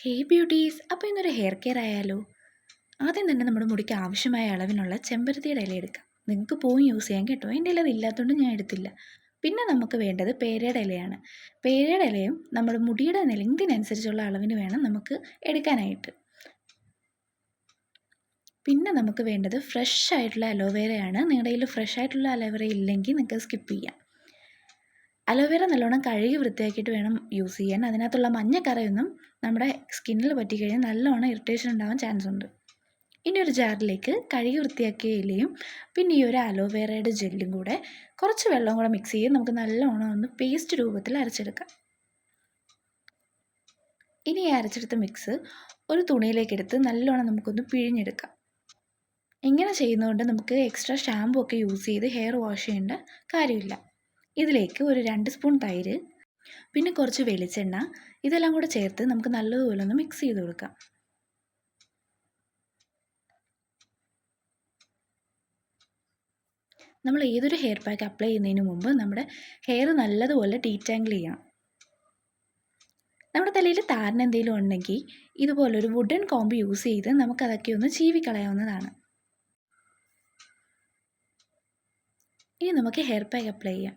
ഹേ beauties, അപ്പോൾ ഇന്നൊരു hair care ആയാലോ? ആദ്യം തന്നെ നമ്മുടെ മുടിക്ക് ആവശ്യമായ അളവിനുള്ള ചെമ്പരത്തിയുടെ ഇല എടുക്കാം. നിങ്ങൾക്ക് പൂവും യൂസ് ചെയ്യാൻ കേട്ടോ, എൻ്റെ ഇല അതില്ലാത്തതുകൊണ്ട് ഞാൻ എടുത്തില്ല. പിന്നെ നമുക്ക് വേണ്ടത് പേരയുടെ ഇലയാണ്. പേരയുടെ ഇലയും നമ്മുടെ മുടിയുടെ ലെങ്തിനനുസരിച്ചുള്ള അളവിന് വേണം നമുക്ക് എടുക്കാനായിട്ട്. പിന്നെ നമുക്ക് വേണ്ടത് ഫ്രഷ് ആയിട്ടുള്ള അലോവേരയാണ്. നിങ്ങളുടെ കയ്യിൽ ഫ്രഷ് ആയിട്ടുള്ള അലോവേര ഇല്ലെങ്കിൽ നിങ്ങൾക്ക് സ്കിപ്പ് ചെയ്യാം. അലോവേര നല്ലോണം കഴുകി വൃത്തിയാക്കിയിട്ട് വേണം യൂസ് ചെയ്യാൻ. അതിനകത്തുള്ള മഞ്ഞക്കറയൊന്നും നമ്മുടെ സ്കിന്നിൽ പറ്റിക്കഴിഞ്ഞാൽ നല്ലോണം ഇറിറ്റേഷൻ ഉണ്ടാവാൻ ചാൻസ് ഉണ്ട്. ഇനി ഒരു ജാറിലേക്ക് കഴുകി വൃത്തിയാക്കിയ ഇലയും പിന്നെ ഈ ഒരു അലോവേരയുടെ ജെല്ലും കൂടെ കുറച്ച് വെള്ളം കൂടെ മിക്സ് ചെയ്ത് നമുക്ക് നല്ലോണം ഒന്ന് പേസ്റ്റ് രൂപത്തിൽ അരച്ചെടുക്കാം. ഇനി ഈ അരച്ചെടുത്ത മിക്സ് ഒരു തുണിയിലേക്ക് എടുത്ത് നല്ലോണം നമുക്കൊന്ന് പിഴിഞ്ഞെടുക്കാം. ഇങ്ങനെ ചെയ്യുന്നതുകൊണ്ട് നമുക്ക് എക്സ്ട്രാ ഷാമ്പു ഒക്കെ യൂസ് ചെയ്ത് ഹെയർ വാഷ് ചെയ്യേണ്ട കാര്യമില്ല. ഇതിലേക്ക് ഒരു 2 സ്പൂൺ തൈര്, പിന്നെ കുറച്ച് വെളിച്ചെണ്ണ, ഇതെല്ലാം കൂടെ ചേർത്ത് നമുക്ക് നല്ലതുപോലെ ഒന്ന് മിക്സ് ചെയ്ത് കൊടുക്കാം. നമ്മൾ ഏതൊരു ഹെയർ പാക്ക് അപ്ലൈ ചെയ്യുന്നതിന് മുമ്പ് നമ്മുടെ ഹെയർ നല്ലതുപോലെ ഡീറ്റാങ്കിൾ ചെയ്യണം. നമ്മുടെ തലയിൽ താരൻ എന്തെങ്കിലും ഉണ്ടെങ്കിൽ ഇതുപോലൊരു വുഡൻ കോമ്പ് യൂസ് ചെയ്ത് നമുക്കതൊക്കെ ഒന്ന് ചീവിക്കളയാവുന്നതാണ്. ഇനി നമുക്ക് ഹെയർ പാക്ക് അപ്ലൈ ചെയ്യാം.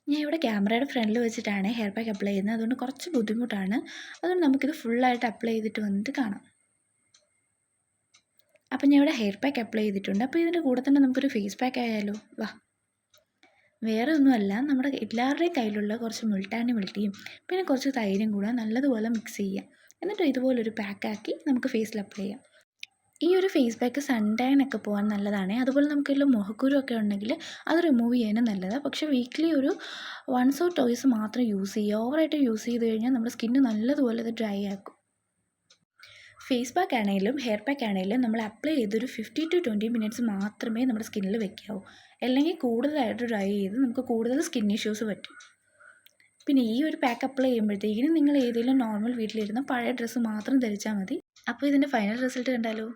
ഞാൻ ഇവിടെ ക്യാമറയുടെ ഫ്രണ്ടിൽ വെച്ചിട്ടാണ് ഹെയർ പാക്ക് അപ്ലൈ ചെയ്യുന്നത്. അതുകൊണ്ട് കുറച്ച് ബുദ്ധിമുട്ടാണ്. അതുകൊണ്ട് നമുക്കിത് ഫുള്ളായിട്ട് അപ്ലൈ ചെയ്തിട്ട് വന്നിട്ട് കാണാം. അപ്പം ഞാൻ ഇവിടെ ഹെയർ പാക്ക് അപ്ലൈ ചെയ്തിട്ടുണ്ട്. അപ്പോൾ ഇതിൻ്റെ കൂടെ തന്നെ നമുക്കൊരു ഫേസ് പാക്ക് ആയാലോ? വാ, വേറെ ഒന്നുമല്ല, നമ്മുടെ എല്ലാവരുടെയും കയ്യിലുള്ള കുറച്ച് മുൾട്ടാനി മിൾട്ടിയും പിന്നെ കുറച്ച് തൈരും കൂടെ നല്ലതുപോലെ മിക്സ് ചെയ്യാം. എന്നിട്ട് ഇതുപോലൊരു പാക്കാക്കി നമുക്ക് ഫേസിൽ അപ്ലൈ ചെയ്യാം. ഈ ഒരു ഫേസ് പാക്ക് സൺ ടാൻ ഒക്കെ പോകാൻ നല്ലതാണ്. അതുപോലെ നമുക്കെല്ലാം മുഖക്കുരു ഒക്കെ ഉണ്ടെങ്കിൽ അത് റിമൂവ് ചെയ്യാനും നല്ലതാണ്. പക്ഷേ വീക്ക്ലി ഒരു 1 or 2 മാത്രം യൂസ് ചെയ്യുക. ഓവറായിട്ട് യൂസ് ചെയ്ത് കഴിഞ്ഞാൽ നമ്മുടെ സ്കിന്ന് നല്ലതുപോലെ അത് ഡ്രൈ ആക്കും. ഫേസ് പാക്ക് ആണെങ്കിലും ഹെയർ പാക്ക് ആണെങ്കിലും നമ്മൾ അപ്ലൈ ചെയ്തൊരു 15 to 20 മിനിറ്റ്സ് മാത്രമേ നമ്മുടെ സ്കിന്നിൽ വെക്കാവൂ. അല്ലെങ്കിൽ കൂടുതലായിട്ട് ഡ്രൈ ചെയ്ത് നമുക്ക് കൂടുതൽ സ്കിൻ ഇഷ്യൂസ് പറ്റും. പിന്നെ ഈ ഒരു പാക്ക് അപ്ലൈ ചെയ്യുമ്പോഴത്തേക്കിനും നിങ്ങൾ ഏതെങ്കിലും നോർമൽ വീട്ടിലിരുന്ന പഴയ ഡ്രസ്സ് മാത്രം ധരിച്ചാൽ മതി. അപ്പോൾ ഇതിൻ്റെ ഫൈനൽ റിസൾട്ട് കണ്ടാലോ?